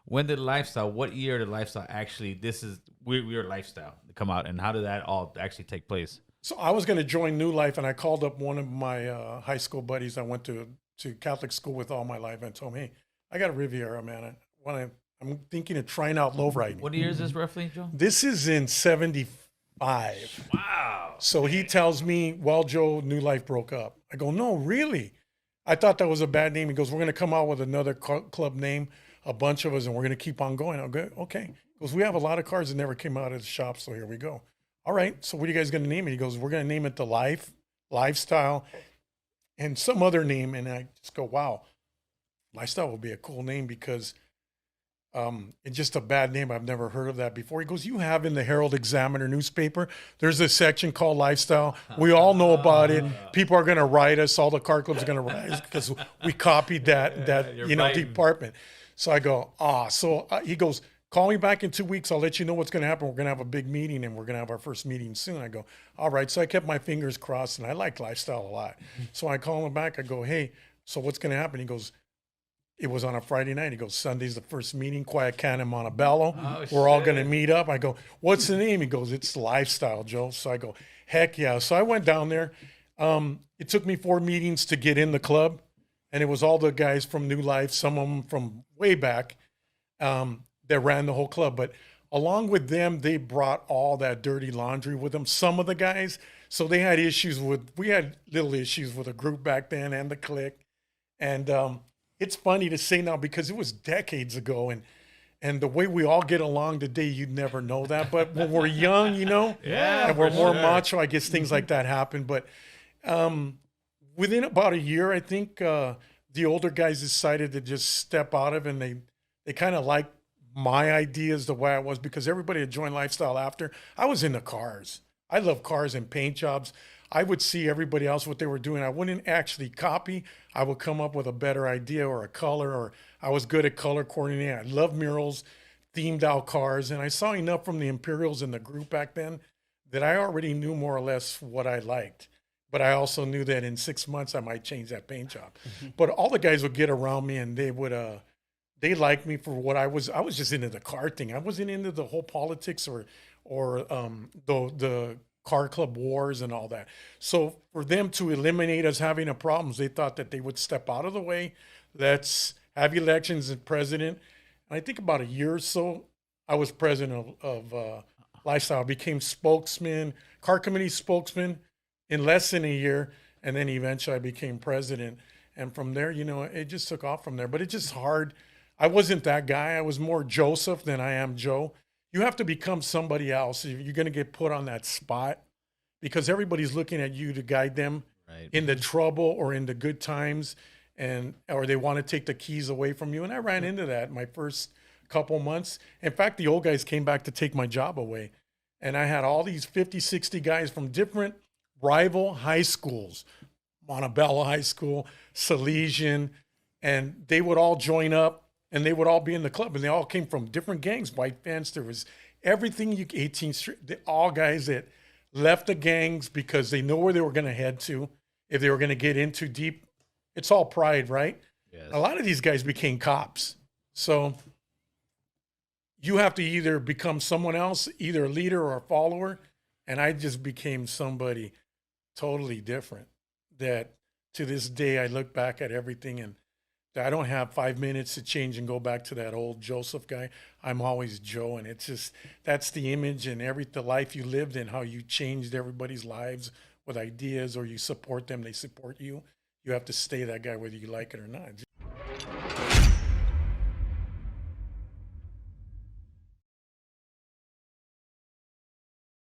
When did Lifestyle? What year did Lifestyle actually? This is we're Lifestyle come out, and how did that all actually take place? So I was going to join New Life, and I called up one of my high school buddies. I went to Catholic school with all my life, and told him, "Hey, I got a Riviera, man. I'm thinking of trying out low riding." What year is this roughly, Joe? This is in '75. Wow. So he tells me, "Well, Joe, New Life broke up." I go, "No, really? I thought that was a bad name." He goes, "We're going to come out with another club name, a bunch of us, and we're going to keep on going." I'll go, "Okay." He goes, "We have a lot of cars that never came out of the shop, so here we go." All right, so what are you guys going to name it? He goes, "We're going to name it the Lifestyle, and some other name." And I just go, "Wow, Lifestyle will be a cool name because it's just a bad name. I've never heard of that before." He goes, "You have in the Herald Examiner newspaper, there's a section called Lifestyle. We all know about it. People are going to write us. All the car clubs are going to write us because we copied that right. department." So I go, So he goes, "Call me back in 2 weeks. I'll let you know what's going to happen. We're going to have a big meeting, and we're going to have our first meeting soon." I go, "All right." So I kept my fingers crossed, and I liked Lifestyle a lot. So I call him back. I go, "Hey, so what's going to happen?" He goes, "It was on a Friday night." He goes, "Sunday's the first meeting, Quiet Can in Montebello. We're all going to meet up." I go, "What's the name?" He goes, "It's Lifestyle, Joe." So I go, "Heck yeah." So I went down there. It took me 4 meetings to get in the club, and it was all the guys from New Life, some of them from way back, that ran the whole club. But along with them, they brought all that dirty laundry with them, some of the guys. So they had we had little issues with a group back then and the clique. And it's funny to say now because it was decades ago, and the way we all get along today, you'd never know that. But when we're young, Yeah, and we're for more sure. macho, I guess things like that happen. But within about a year, I think the older guys decided to just step out of it, and they kind of liked my ideas the way I was because everybody had joined Lifestyle after. I was into cars. I love cars and paint jobs. I would see everybody else what they were doing. I wouldn't actually copy. I would come up with a better idea or a color, or I was good at color coordinating. I love murals, themed out cars, and I saw enough from the Imperials in the group back then that I already knew more or less what I liked. But I also knew that in 6 months I might change that paint job. But all the guys would get around me, and they liked me for what I was. I was just into the car thing. I wasn't into the whole politics or the car club wars and all that. So for them to eliminate us having a problems, they thought that they would step out of the way. Let's have elections and president. And I think about a year or so, I was president of Lifestyle. I became spokesman, car committee spokesman in less than a year, and then eventually I became president. And from there, it just took off from there. But it's just hard. I wasn't that guy. I was more Joseph than I am Joe. You have to become somebody else. You're going to get put on that spot because everybody's looking at you to guide them Right. in the trouble or in the good times, or they want to take the keys away from you. And I ran into that my first couple months. In fact, the old guys came back to take my job away. And I had all these 50, 60 guys from different rival high schools, Montebello High School, Salesian, and they would all join up and they would all be in the club. And they all came from different gangs, white fence. There was everything 18th Street, all guys that left the gangs because they know where they were going to head to if they were going to get in too deep. It's all pride, right? Yes. A lot of these guys became cops. So you have to either become someone else, either a leader or a follower. And I just became somebody totally different that to this day, I look back at everything and I don't have 5 minutes to change and go back to that old Joseph guy. I'm always Joe. And it's just, that's the image and the life you lived and how you changed everybody's lives with ideas, or you support them, they support you. You have to stay that guy whether you like it or not.